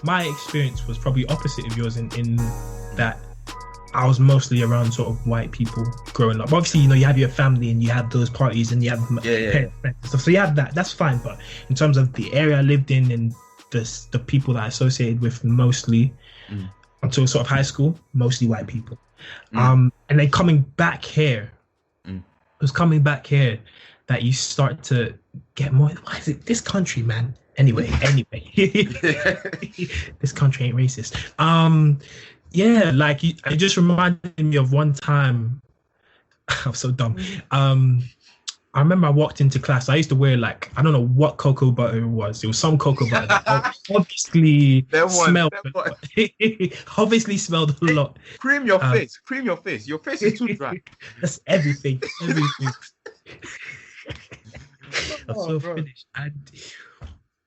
my experience was probably opposite of yours in that I was mostly around sort of white people growing up. Obviously, you have your family and you have those parties and you have parents and stuff. So you have that. That's fine. But in terms of the area I lived in and the people that I associated with mostly until sort of high school, mostly white people. And then coming back here, it was coming back here that you start to get more. Why is it this country, man? Anyway, this country ain't racist. Yeah, like it just reminded me of one time. I'm so dumb. I remember I walked into class. I used to wear like, I don't know what cocoa butter it was. It was some cocoa butter that obviously smelled. Obviously smelled a lot. Cream your face. Cream your face. Your face is too dry. That's everything. I'm so finished.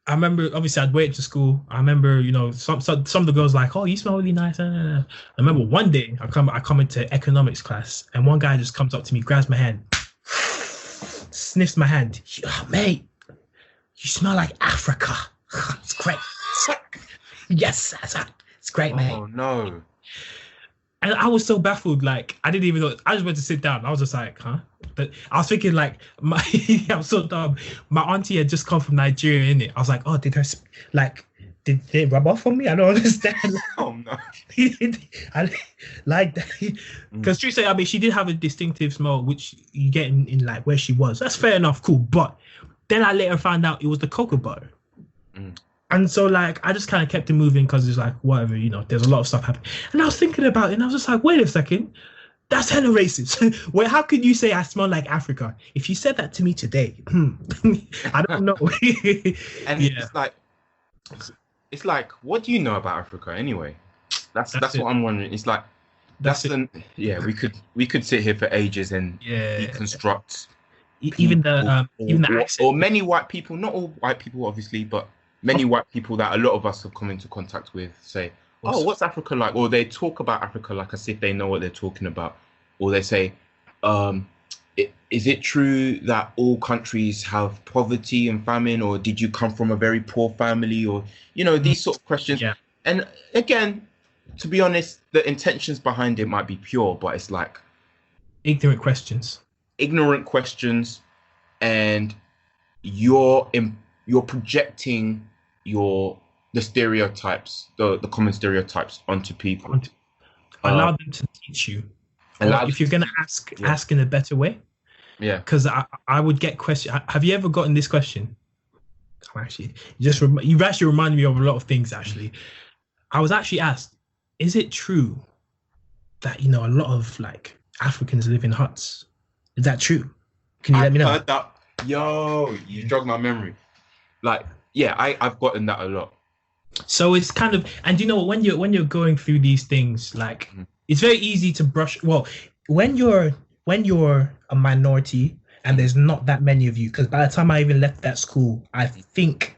I remember, obviously, I'd wait to school. I remember, some of the girls like, "Oh, you smell really nice." I remember one day I come into economics class, and one guy just comes up to me, grabs my hand, sniffs my hand. "Oh, mate, you smell like Africa." It's great. Yes, it's great, mate. Oh no! And I was so baffled. Like, I didn't even know. I just went to sit down. I was just like, huh? But I was thinking, like, I'm so dumb. My auntie had just come from Nigeria, innit? I was like, oh, did they rub off on me? I don't understand. Oh no! I like that because true say, I mean, she did have a distinctive smell, which you get in like where she was. That's fair enough, cool. But then I later found out it was the cocoa butter. And so, like, I just kind of kept it moving because it's like, whatever, there's a lot of stuff happening. And I was thinking about it, and I was just like, wait a second, that's hella racist. Well, how could you say I smell like Africa? If you said that to me today, I don't know. And it's like, what do you know about Africa anyway? That's what I'm wondering. It's like, we could sit here for ages and deconstruct even the accent. Or many white people, not all white people, obviously, but many white people that a lot of us have come into contact with say, "Oh, what's Africa like?" Or they talk about Africa like as if they know what they're talking about. Or they say, "Is it true that all countries have poverty and famine? Or did you come from a very poor family?" Or, these sort of questions. Yeah. And again, to be honest, the intentions behind it might be pure, but it's like ignorant questions, and you're projecting the stereotypes, the common stereotypes onto people. Allow them to teach you. If you're going to ask in a better way. Yeah. Because I would get questions. Have you ever gotten this question? You've actually reminded me of a lot of things, actually. I was actually asked, is it true that, a lot of, like, Africans live in huts? Is that true? Can you let me know? Heard that. Yo, you jogged my memory. Like, yeah, I've gotten that a lot. So it's kind of, and when you're going through these things, like it's very easy to brush. Well, when you're a minority and there's not that many of you, because by the time I even left that school, I think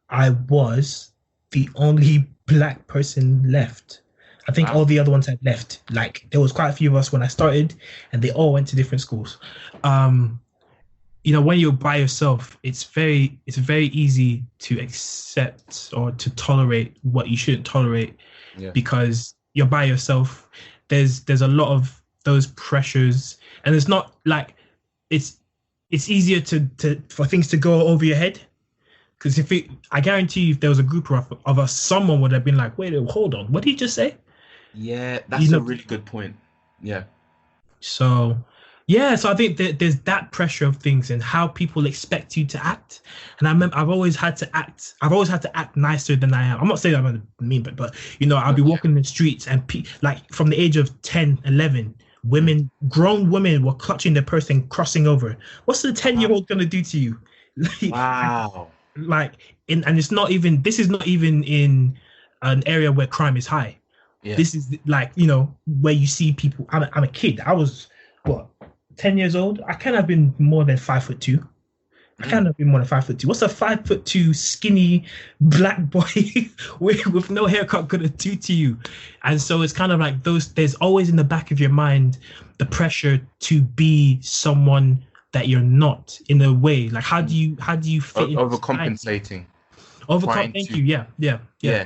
I was the only black person left. I think all the other ones had left. Like there was quite a few of us when I started, and they all went to different schools. When you're by yourself, it's very easy to accept or to tolerate what you shouldn't tolerate because you're by yourself. There's a lot of those pressures, and it's not like it's easier for things to go over your head. Because I guarantee you, if there was a group of us, someone would have been like, "Wait, hold on, what did he just say?" Yeah, that's a really good point. Yeah. So I think that there's that pressure of things and how people expect you to act. And I remember I've always had to act nicer than I am. I'm not saying I'm mean, but I'll be walking in the streets and like from the age of 10, 11, grown women were clutching their purse and crossing over. What's the 10-year-old going to do to you? Wow. And this is not even in an area where crime is high. Yeah. This is like, where you see people. I'm a kid. I was, 10 years old? I can't have been more than 5'2". I can't have been more than 5'2". What's a 5'2" skinny black boy with no haircut gonna do to you? And so it's kind of like there's always in the back of your mind the pressure to be someone that you're not in a way. Like how do you fit in? Overcompensating. Thank you. Yeah.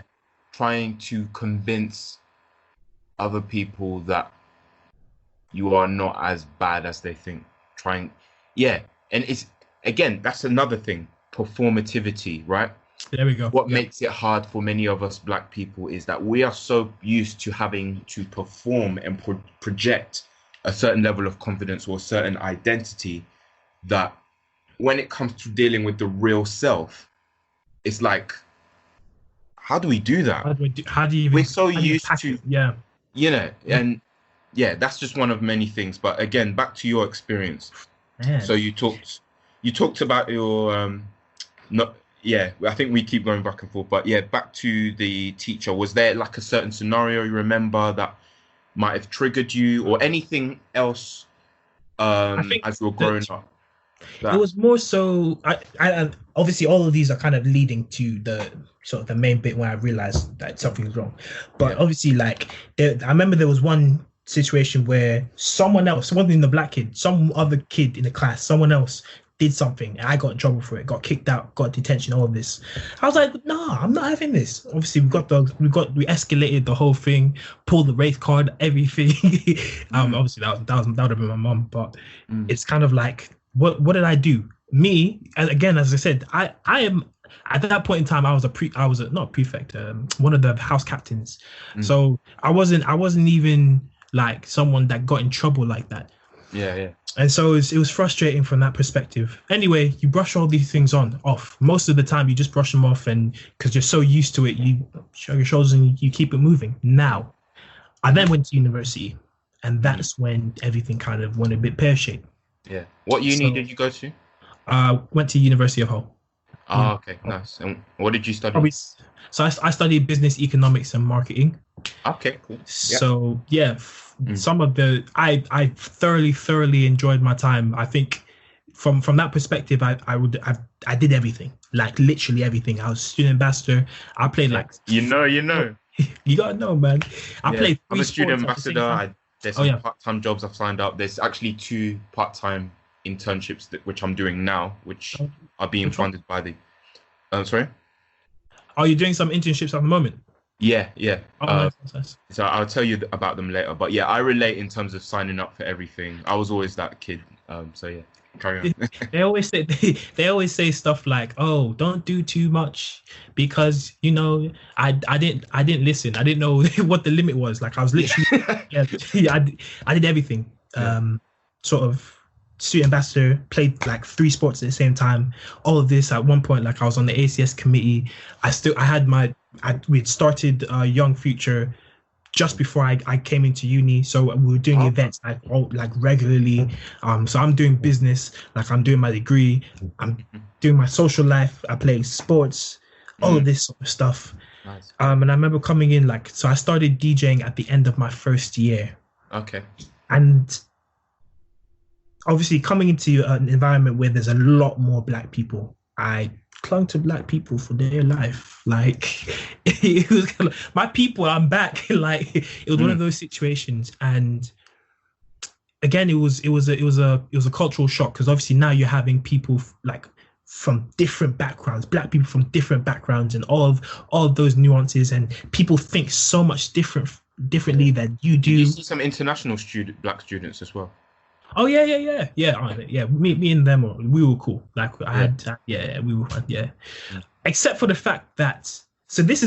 trying to convince other people that you are not as bad as they think. And it's, again, that's another thing, performativity, right? There we go. What makes it hard for many of us Black people is that we are so used to having to perform and project a certain level of confidence or a certain identity, that when it comes to dealing with the real self, it's like, how do we do that? How do you even, we're so used to, and that's just one of many things. But again, back to your experience. Man. So you talked about your I think we keep going back and forth, but back to the teacher. Was there like a certain scenario you remember that might have triggered you, or anything else as you were growing up? It was more so, I obviously all of these are kind of leading to the sort of the main bit where I realized that something's wrong. But obviously, like, I remember there was one situation where someone else, wasn't the Black kid, some other kid in the class, someone else did something, and I got in trouble for it, got kicked out, got detention, all of this. I was like, no, I'm not having this. Obviously, we escalated the whole thing, pulled the race card, everything. Obviously that would have been my mom, but it's kind of like, what did I do? Me, again, as I said, I am at that point in time, I was not prefect, one of the house captains. So I wasn't even like someone that got in trouble like that. Yeah. And so it was frustrating from that perspective. Anyway, you brush all these things off. Most of the time, you just brush them off, and because you're so used to it, you shrug your shoulders and you keep it moving. Now, I then went to university, and that's when everything kind of went a bit pear-shaped. Yeah. What uni did you go to? Went to University of Hull. Oh, okay, nice. And what did you study? So I studied business, economics, and marketing. Okay, cool. So some of I thoroughly enjoyed my time. I think from that perspective, I did everything, like literally everything. I was student ambassador. I played you know. You gotta know, man. I played. I'm a student ambassador. There's some part-time jobs I've signed up. There's actually 2 part-time internships which I'm doing now, which are being funded by the. Sorry. Are you doing some internships at the moment? Yeah. Nice. So I'll tell you about them later. But I relate in terms of signing up for everything. I was always that kid. Carry on. They always say stuff like, "Oh, don't do too much," because I didn't listen. I didn't know what the limit was. Like I was literally I did everything. Sort of student ambassador, played like 3 sports at the same time. All of this at one point, like I was on the ACS committee. We'd started Young Future just before I came into uni, so we were doing events like regularly. So I'm doing business, like I'm doing my degree, I'm doing my social life, I play sports, all of this sort of stuff. Nice. And I remember coming in, so I started DJing at the end of my first year. Okay. And obviously coming into an environment where there's a lot more Black people, I clung to Black people for their life. Like it was kind of, my people, I'm back. Like it was one of those situations. And again, it was a cultural shock, because obviously now you're having people like from different backgrounds, Black people from different backgrounds, and all of those nuances, and people think so much differently than you do. You see some international Black students as well. Oh yeah. Me and them, we were cool. Like we were fun. Yeah. Except for the fact that, so this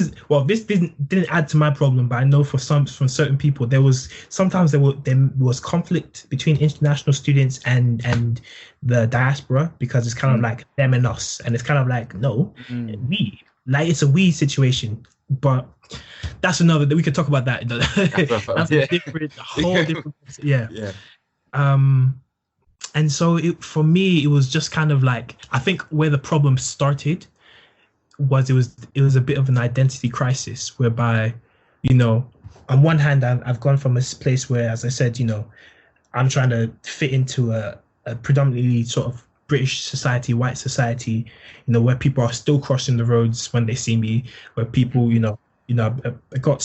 didn't add to my problem, but I know from certain people there was conflict between international students and the diaspora, because it's kind of like them and us, and it's kind of like no, we, like it's a we situation. But that's another that we could talk about that. That's a whole different. Yeah. And so for me, it was just kind of like, I think where the problem started was it was a bit of an identity crisis, whereby, on one hand, I've gone from a place where, as I said, I'm trying to fit into a predominantly sort of British society, white society, where people are still crossing the roads when they see me, where people, I got,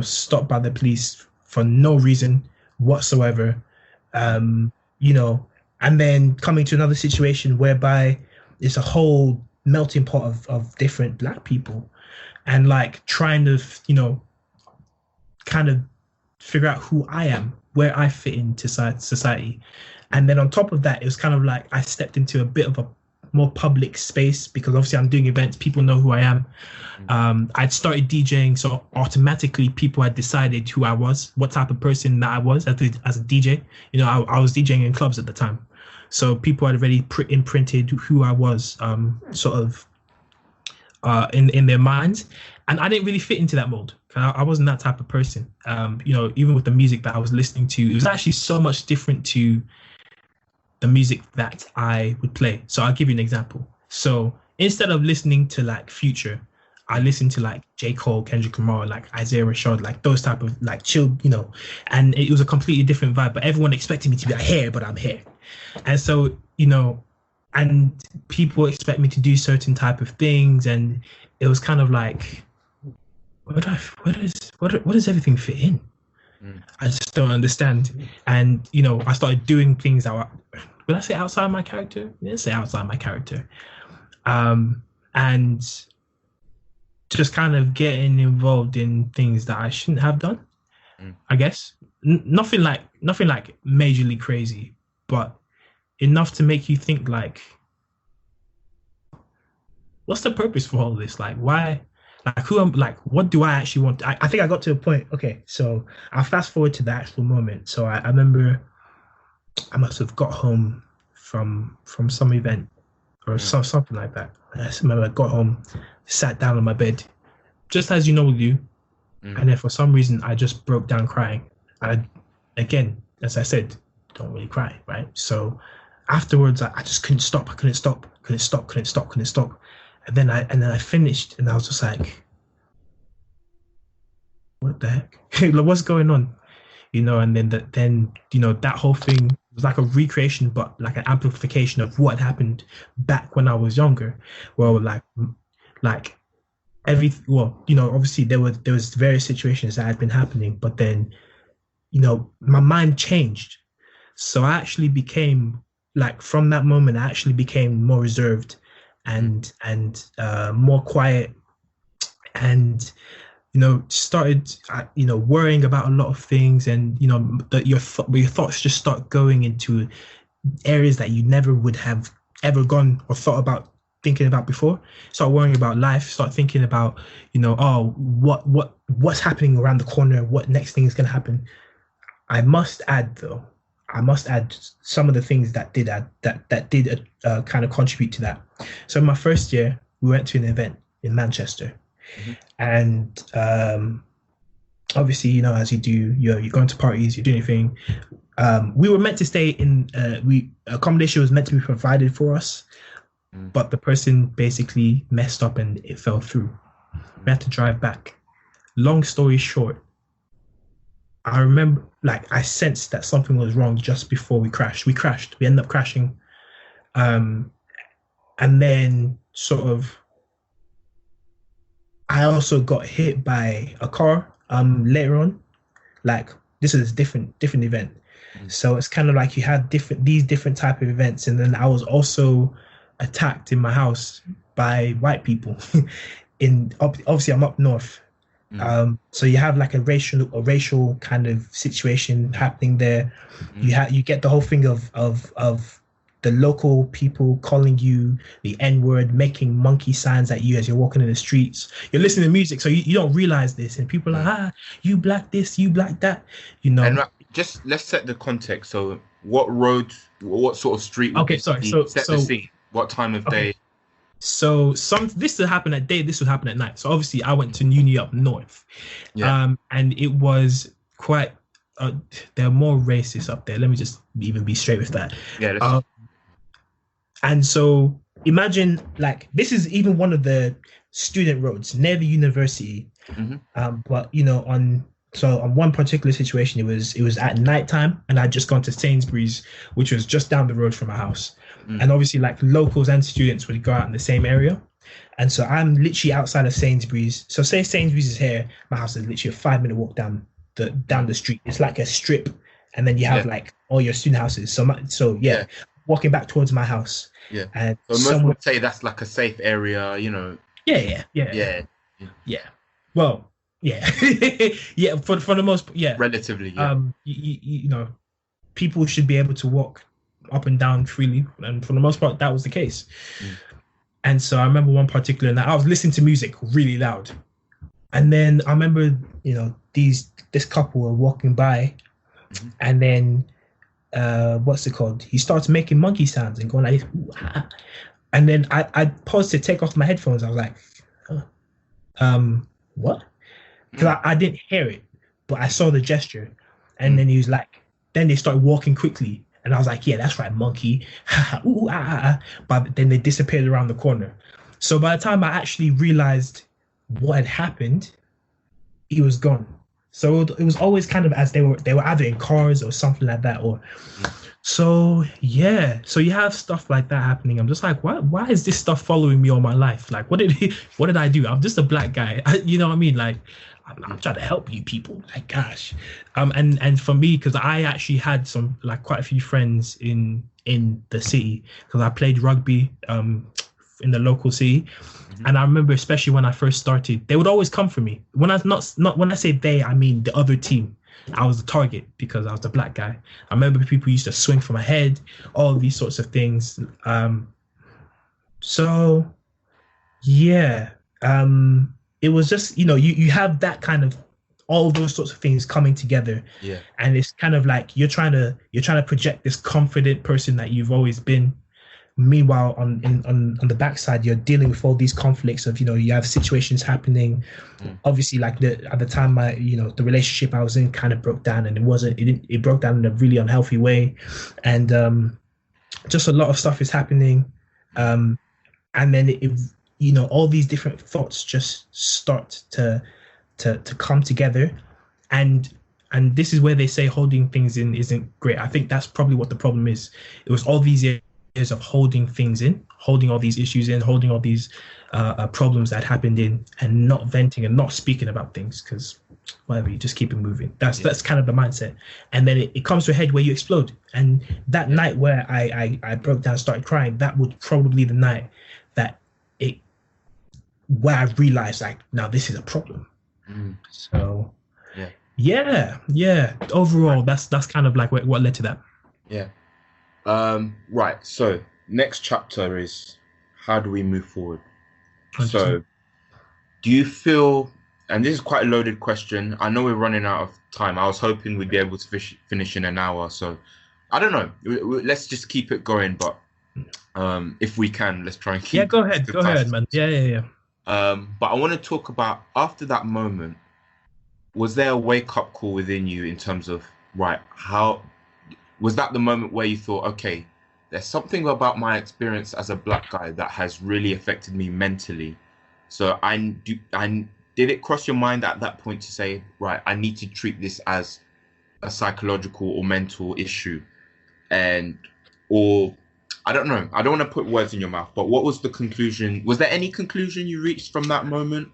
stopped by the police for no reason whatsoever. And then coming to another situation whereby it's a whole melting pot of different black people, and like trying to, you know, kind of figure out who I am, where I fit into society. And then on top of that, it was kind of like I stepped into a bit of a more public space because obviously I'm doing events, people know who I am. I'd started DJing, so automatically people had decided who I was, what type of person that I was as a DJ. You know, I was DJing in clubs at the time, so people had already imprinted who I was, sort of in their minds, and I didn't really fit into that mold. I wasn't that type of person. You know, even with the music that I was listening to, it was actually so much different to the music that I would play. So I'll give you an example. So instead of listening to like Future, I listened to like J. Cole, Kendrick Lamar, like Isaiah Rashad, like those type of like chill, you know, and it was a completely different vibe, but everyone expected me to be like here, but I'm here. And so, you know, and people expect me to do certain type of things. And it was kind of like, where does everything fit in? I just don't understand. And, you know, I started doing things that were, would I say outside my character? Let's say outside my character. And just kind of getting involved in things that I shouldn't have done, I guess. Nothing like majorly crazy, but enough to make you think like, what's the purpose for all this? Like, why? Like, who am like? What do I actually want? I think I got to a point. Okay, so I'll fast forward to the actual moment. So I remember I must have got home from some event or something like that. I just remember I got home, sat down on my bed, just as you normally do, and then for some reason I just broke down crying. And again, as I said, don't really cry, right? So afterwards, I just couldn't stop. I couldn't stop. And then I finished, and I was just like, what the heck? Like, what's going on? You know, and then you know, that whole thing was like a recreation, but like an amplification of what happened back when I was younger. Well, you know, obviously there was various situations that had been happening, but then, you know, my mind changed. So I actually became, like, from that moment, I actually became more reserved and more quiet, and, you know, started, you know, worrying about a lot of things, and, you know, your thoughts just start going into areas that you never would have ever gone or thought about thinking about before. Start worrying about life, start thinking about, you know, oh, what's happening around the corner, what next thing is going to happen. I must add some of the things that did kind of contribute to that. So my first year, we went to an event in Manchester, and obviously, you know, as you do, you're going to parties, you're doing your thing. We were meant to stay in. Accommodation was meant to be provided for us, but the person basically messed up and it fell through. We had to drive back. Long story short, I remember, like, I sensed that something was wrong just before we crashed. We ended up crashing. And then sort of, I also got hit by a car later on. Like, this is a different event. So it's kind of like you have these different type of events. And then I was also attacked in my house by white people. Obviously I'm up north. So you have like a racial kind of situation happening there. You get the whole thing of the local people calling you the N-word, making monkey signs at you as you're walking in the streets. You're listening to music, so you don't realize this, and people are like, you black this, you black that, you know. And just let's set the context. So what road, what sort of street? Okay, sorry. So the scene. What time of day? So this would happen at day, this would happen at night. So obviously I went to uni up north, and it was quite. They're more racist up there. Let me just even be straight with that. Yeah. And so imagine, like, this is even one of the student roads near the university. But you know, on one particular situation, it was at nighttime, and I'd just gone to Sainsbury's, which was just down the road from my house. And obviously, like, locals and students would go out in the same area. And so I'm literally outside of Sainsbury's. So say Sainsbury's is here, my house is literally a 5-minute walk down the street. It's like a strip, and then you have like all your student houses. So walking back towards my house. Yeah. And so most would say that's like a safe area, you know. Yeah. Well, yeah, yeah. For the most, yeah. Relatively, yeah. You know, people should be able to walk up and down freely, and for the most part, that was the case. And so I remember one particular night, I was listening to music really loud, and then I remember, you know, this couple were walking by, and then what's it called? He starts making monkey sounds and going like this, ooh, ah. And then I paused to take off my headphones. I was like, what? Because I didn't hear it, but I saw the gesture. And then he was like, then they started walking quickly. And I was like, yeah, that's right, monkey. Ooh, ah. But then they disappeared around the corner. So by the time I actually realized what had happened, he was gone. So it was always kind of as they were either in cars or something like that, or so yeah. So you have stuff like that happening. I'm just like, why is this stuff following me all my life? Like, what did I do? I'm just a black guy. You know what I mean? Like, I'm trying to help you people. Like, gosh. And for me, because I actually had quite a few friends in the city, because I played rugby in the local city. And I remember, especially when I first started, they would always come for me. When I say they, I mean the other team. I was the target because I was the black guy. I remember people used to swing for my head, all of these sorts of things. So yeah, it was just, you know, you have that kind of all those sorts of things coming together. Yeah. And it's kind of like you're trying to project this confident person that you've always been. Meanwhile, on the backside, you're dealing with all these conflicts of, you know, you have situations happening. Obviously, like at the time, the relationship I was in kind of broke down, and it broke down in a really unhealthy way, and just a lot of stuff is happening, and then you know, all these different thoughts just start to come together, and this is where they say holding things in isn't great. I think that's probably what the problem is. It was all these years of holding things in, holding all these issues in, holding all these problems that happened in, and not venting and not speaking about things, because whatever, you just keep it moving. That's kind of the mindset. And then it comes to a head where you explode. And that night where I broke down, started crying, that was probably the night where I realized, like, now this is a problem. So yeah. Overall, that's kind of like what led to that. Yeah. Right. So next chapter is, how do we move forward? 100%. So do you feel, and this is quite a loaded question, I know we're running out of time. I was hoping we'd be able to finish in an hour. So I don't know. Let's just keep it going. But if we can, let's try and keep. Yeah, go ahead, man. Yeah. But I want to talk about, after that moment, was there a wake-up call within you in terms of, right, how was that the moment where you thought, okay, there's something about my experience as a black guy that has really affected me mentally? So did it cross your mind at that point to say, right, I need to treat this as a psychological or mental issue? Or I don't know, I don't want to put words in your mouth, but what was the conclusion? Was there any conclusion you reached from that moment?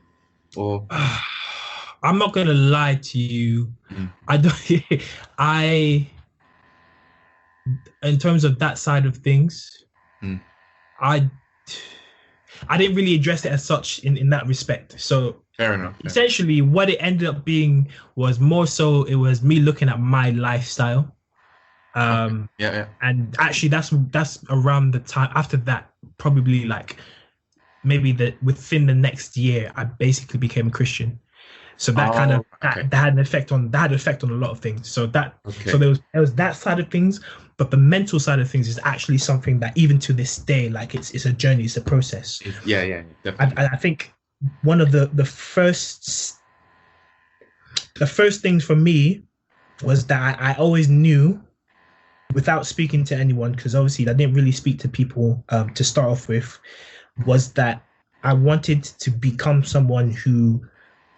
Or I'm not gonna lie to you. In terms of that side of things, I didn't really address it as such in that respect. So fair enough. Essentially, what it ended up being was more so it was me looking at my lifestyle. Okay. Yeah. And actually, that's around the time after that, probably like maybe within the next year, I basically became a Christian. So that that had an effect on a lot of things. So so there was that side of things, but the mental side of things is actually something that even to this day, like it's a journey, it's a process. Yeah, definitely. I think one of the first things for me was that I always knew, without speaking to anyone, because obviously I didn't really speak to people to start off with, was that I wanted to become someone who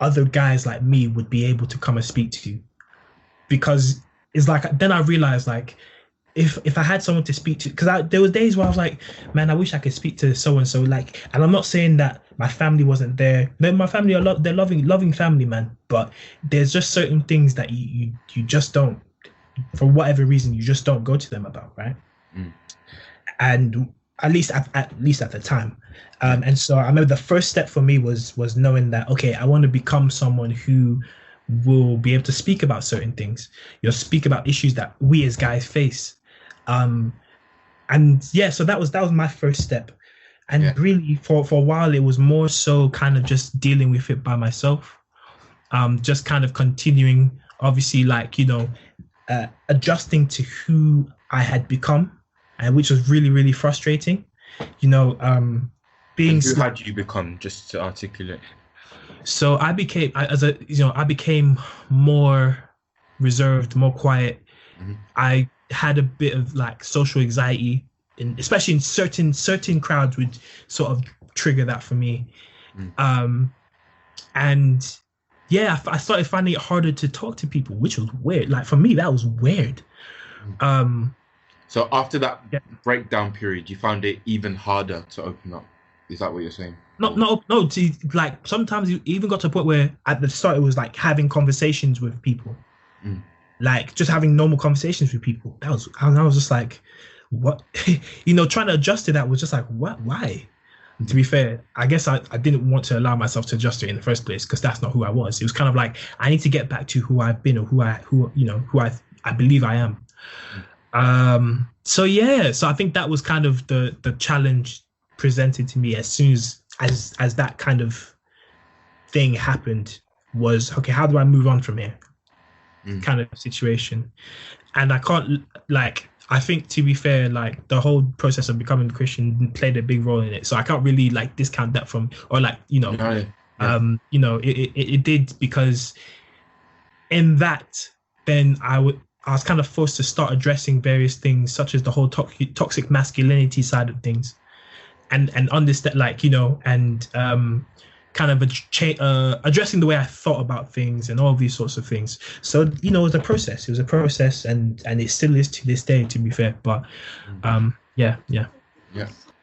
other guys like me would be able to come and speak to. Because it's like, then I realized, like, if I had someone to speak to, because there were days where I was like, man, I wish I could speak to so and so, like, and I'm not saying that my family wasn't there. My family they're loving family, man, but there's just certain things that you just don't, for whatever reason, you just don't go to them about, right? and at least at the time. And so I remember the first step for me was knowing that, okay, I want to become someone who will be able to speak about certain things, speak about issues that we as guys face. And yeah, so that was my first step. And really for a while, it was more so kind of just dealing with it by myself. Just kind of continuing, obviously, like, adjusting to who I had become, and which was really, really frustrating. Being who had you become, just to articulate? So I became, I became more reserved, more quiet. Mm-hmm. I had a bit of like social anxiety, especially in certain crowds would sort of trigger that for me. And yeah, I started finding it harder to talk to people, which was weird. Like for me, that was weird. So after that breakdown period, you found it even harder to open up. Is that what you're saying? No. Like sometimes you even got to a point where at the start it was like having conversations with people, like just having normal conversations with people. I was just like, what? Trying to adjust to that was just like, what? Why? And to be fair, I guess I didn't want to allow myself to adjust to it in the first place because that's not who I was. It was kind of like I need to get back to who I've been or who I believe I am. So I think that was kind of the challenge presented to me as soon as that kind of thing happened was, okay, how do I move on from here? Kind of situation. And I think, to be fair, like the whole process of becoming a Christian played a big role in it. So I can't really like discount that it did, because in that, then I was kind of forced to start addressing various things, such as the whole toxic masculinity side of things, and understand, kind of addressing the way I thought about things and all these sorts of things. So, it was a process. It was a process, and it still is to this day, to be fair. But yeah.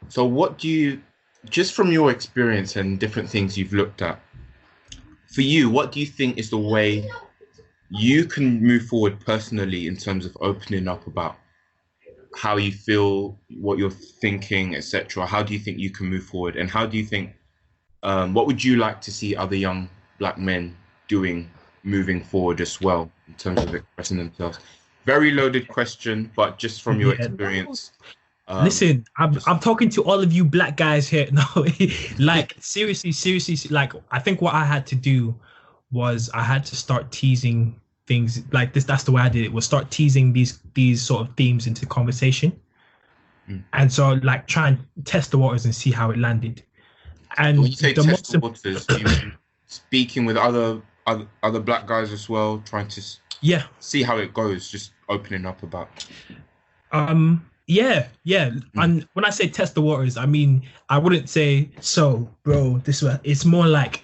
So what do you, just from your experience and different things you've looked at, for you, what do you think is the way you can move forward personally in terms of opening up about how you feel, what you're thinking, etc.? How do you think you can move forward? And how do you think, what would you like to see other young Black men doing moving forward as well in terms of expressing themselves? Very loaded question, but just from your experience. Listen, I'm talking to all of you Black guys here. No, like seriously, like I think what I had to do was I had to start teasing things like this. That's the way I did it, was start teasing these sort of themes into conversation. And so like try and test the waters and see how it landed. And when you say test the waters, you mean speaking with other Black guys as well, trying to see how it goes, just opening up about. Yeah. And when I say test the waters, I mean I wouldn't say, so bro, this way. It's more like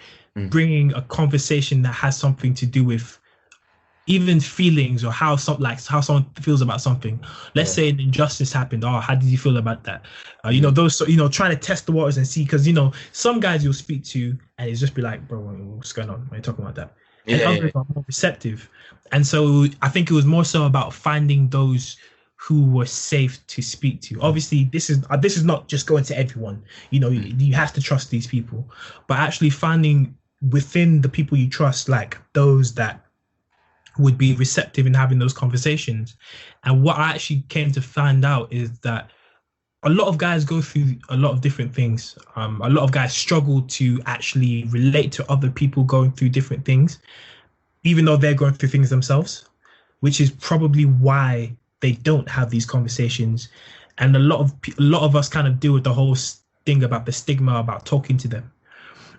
bringing a conversation that has something to do with even feelings, or how someone feels about something. Let's say an injustice happened. Oh, how did you feel about that? Those, trying to test the waters and see, because some guys you'll speak to and it's just be like, bro, what's going on? Why are you talking about that? And others are more receptive. And so I think it was more so about finding those who were safe to speak to. Obviously, this is not just going to everyone. You have to trust these people, but actually finding within the people you trust, like those that would be receptive in having those conversations. And what I actually came to find out is that a lot of guys go through a lot of different things. A lot of guys struggle to actually relate to other people going through different things, even though they're going through things themselves, which is probably why they don't have these conversations. And a lot of us kind of deal with the whole thing about the stigma about talking to them.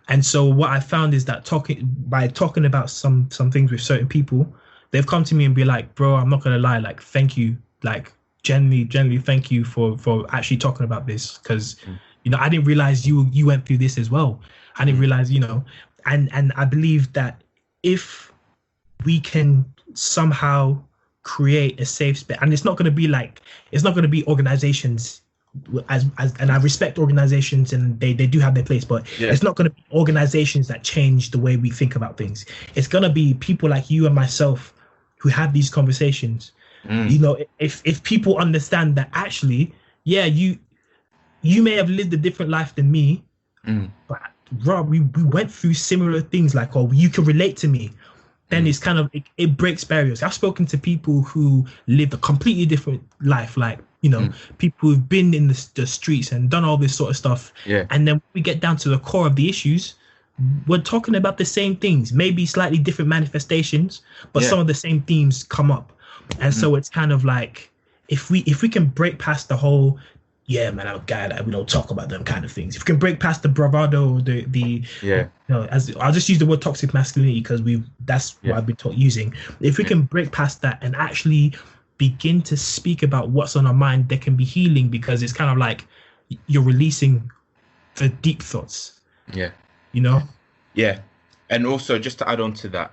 And so what I found is that by talking about some things with certain people, they've come to me and be like, bro, I'm not gonna lie, like, thank you, like genuinely thank you for actually talking about this, because I didn't realize you went through this as well. I didn't realize, and I believe that if we can somehow create a safe space, and it's not going to be organizations and I respect organizations, and they do have their place, but it's not going to be organizations that change the way we think about things. It's going to be people like you and myself who have these conversations. If people understand that actually, yeah, you may have lived a different life than me, but Rob, we went through similar things, like, or you can relate to me. Then it's kind of, it breaks barriers. I've spoken to people who lived a completely different life, like, you know, people who've been in the streets and done all this sort of stuff. Yeah. And then we get down to the core of the issues. We're talking about the same things, maybe slightly different manifestations, but some of the same themes come up. And so it's kind of like, if we can break past the whole, yeah, man, I'm a guy that we don't talk about them kind of things. If we can break past the bravado, you know, as I'll just use the word toxic masculinity because that's what I've been using. If we can break past that and actually begin to speak about what's on our mind, there can be healing, because it's kind of like you're releasing the deep thoughts. Yeah. You know? Yeah. And also, just to add on to that,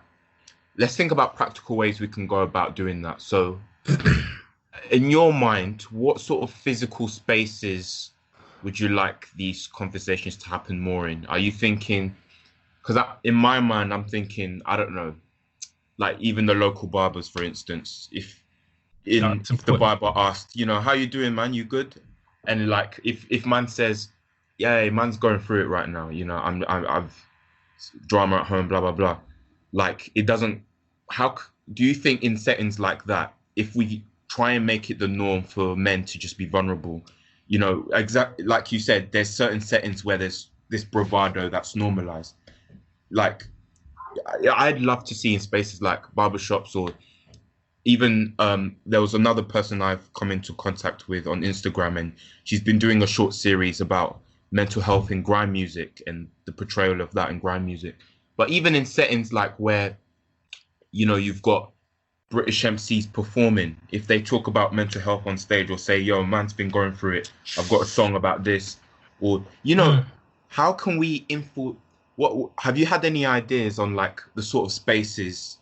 let's think about practical ways we can go about doing that. So in your mind, what sort of physical spaces would you like these conversations to happen more in? Are you thinking, because in my mind, I'm thinking, I don't know, like even the local barbers, for instance, if the barber asked, you know, how you doing, man? You good? And like, if man says, yeah, man's going through it right now, you know, I've drama at home, blah, blah, blah. Like, it doesn't, how do you think in settings like that, if we try and make it the norm for men to just be vulnerable, you know, exactly like you said, there's certain settings where there's this bravado that's normalized. Like, I'd love to see in spaces like barbershops, or even there was another person I've come into contact with on Instagram, and she's been doing a short series about mental health in grime music and the portrayal of that in grime music. But even in settings like where, you know, you've got British MCs performing, if they talk about mental health on stage, or say, yo, man's been going through it, I've got a song about this, or, you know, how can we what have you had any ideas on like the sort of spaces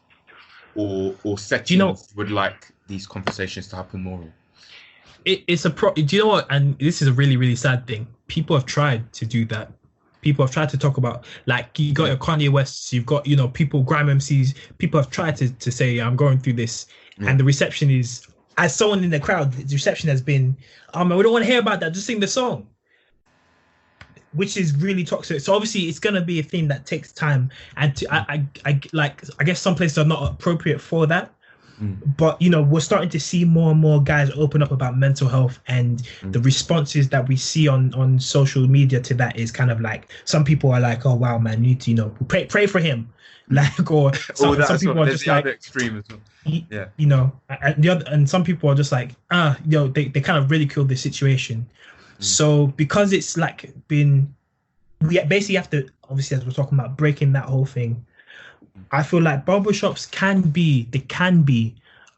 or settings you would like these conversations to happen more in? It's do you know what? And this is a really, really sad thing. People have tried to do that. People have tried to talk about, like, you got your Kanye Wests, you've got, you know, people, grime MCs, people have tried to say, I'm going through this. And the reception is, as someone in the crowd, the reception has been, we don't want to hear about that, just sing the song. Which is really toxic. So obviously it's going to be a thing that takes time. And I guess some places are not appropriate for that. But, you know, we're starting to see more and more guys open up about mental health, and the responses that we see on social media to that is kind of like, some people are like, oh, wow, man, you need to, you know, pray for him. Like, or some people are just like, extreme as well. Yeah. You know, and some people are just like, you know, they kind of ridicule the situation. So because it's like we basically have to, obviously, as we're talking about breaking that whole thing, I feel like barbershops can be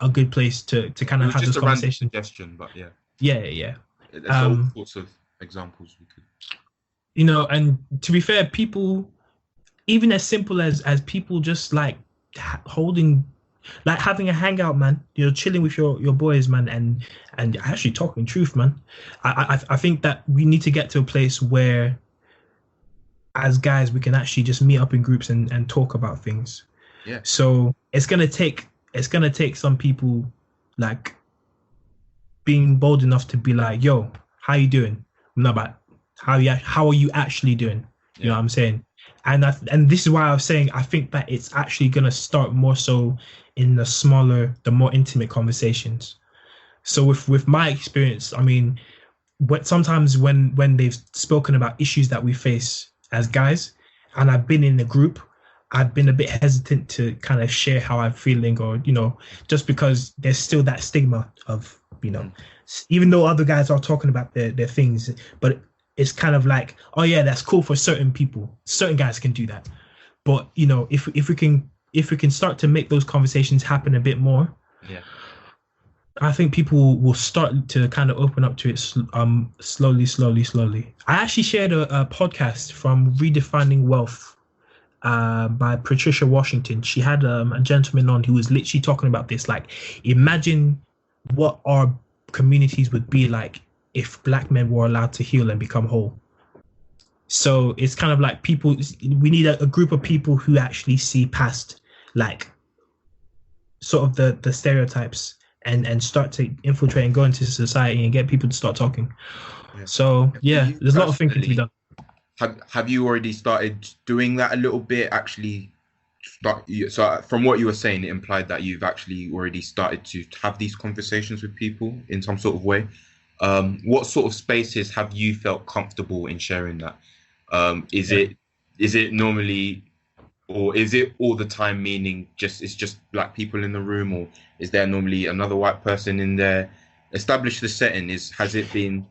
a good place to kind of have this conversation. Suggestion, but yeah. There's all sorts of examples we could. You know, and to be fair, people, even as simple as people just like holding, like having a hangout, man, you know, chilling with your boys, man, and actually talking truth, man. I think that we need to get to a place where, as guys, we can actually just meet up in groups and talk about things. Yeah. So it's gonna take some people like being bold enough to be like, yo, how you doing? No, but how are you actually doing? You know what I'm saying? And this is why I was saying I think that it's actually gonna start more so in the smaller, the more intimate conversations. So with my experience, I mean, sometimes when they've spoken about issues that we face as guys, and I've been in the group, I've been a bit hesitant to kind of share how I'm feeling, or, you know, just because there's still that stigma of, you know, even though other guys are talking about their things, but it's kind of like, oh yeah, that's cool for certain people. Certain guys can do that. But, you know, if we can start to make those conversations happen a bit more, I think people will start to kind of open up to it slowly. I actually shared a podcast from Redefining Wealth by Patricia Washington. She had a gentleman on who was literally talking about this. Like, imagine what our communities would be like if Black men were allowed to heal and become whole. So it's kind of like we need a group of people who actually see past, like, sort of the stereotypes and start to infiltrate and go into society and get people to start talking. So there's a lot of thinking to be done. Have you already started doing that a little bit? Actually, so from what you were saying, it implied that you've actually already started to have these conversations with people in some sort of way. What sort of spaces have you felt comfortable in sharing that? Is it normally, or is it all the time? Meaning, it's just black people in the room, or is there normally another white person in there? Establish the setting. Has it been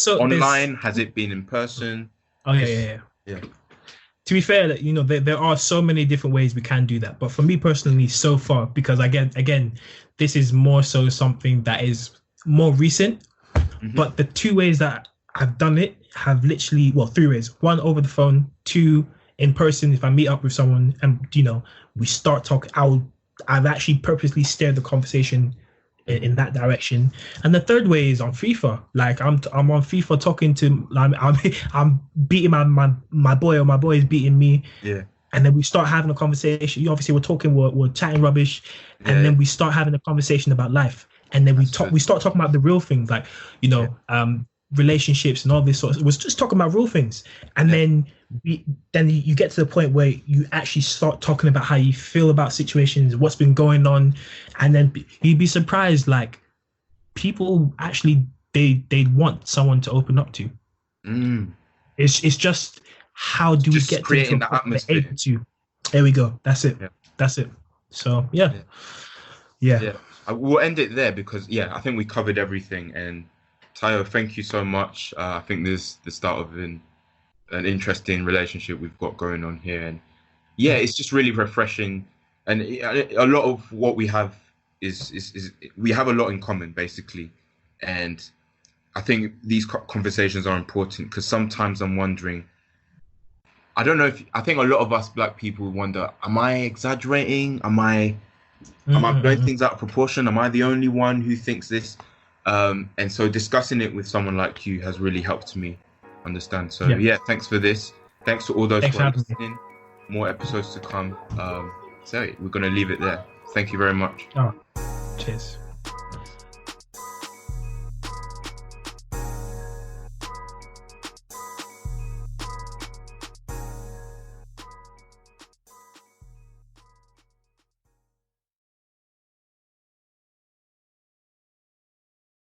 online? Has it been in person? Oh yeah. To be fair, there are so many different ways we can do that. But for me personally, so far, because again, this is more so something that is more recent. Mm-hmm. But the 2 ways that I've done it have literally, 3 ways. 1, over the phone. 2, in person. If I meet up with someone and we start talking, I've actually purposely steered the conversation in that direction. And the 3rd way is on FIFA. Like I'm on FIFA talking to, I'm beating my boy, or my boy is beating me. Yeah. And then we start having a conversation. Obviously, we're talking, we're chatting rubbish, and then we start having a conversation about life. And then we start talking about the real things, like relationships and all this sort of. We're just talking about real things, and then you get to the point where you actually start talking about how you feel about situations, what's been going on, and then you'd be surprised, like people actually they want someone to open up to. It's just how do we get creating the atmosphere? There we go. That's it. That's it. So yeah. We'll end it there because I think we covered everything. And Tayo, thank you so much. I think this is the start of an interesting relationship we've got going on here, and it's just really refreshing. And a lot of what we have is we have a lot in common, basically. And I think these conversations are important because sometimes I'm wondering, I don't know I think a lot of us black people wonder, am I exaggerating? Am I blowing things out of proportion? Am I the only one who thinks this? And so discussing it with someone like you has really helped me understand. So thanks for this. Thanks to all those who are listening. More episodes to come. So we're going to leave it there. Thank you very much. Cheers.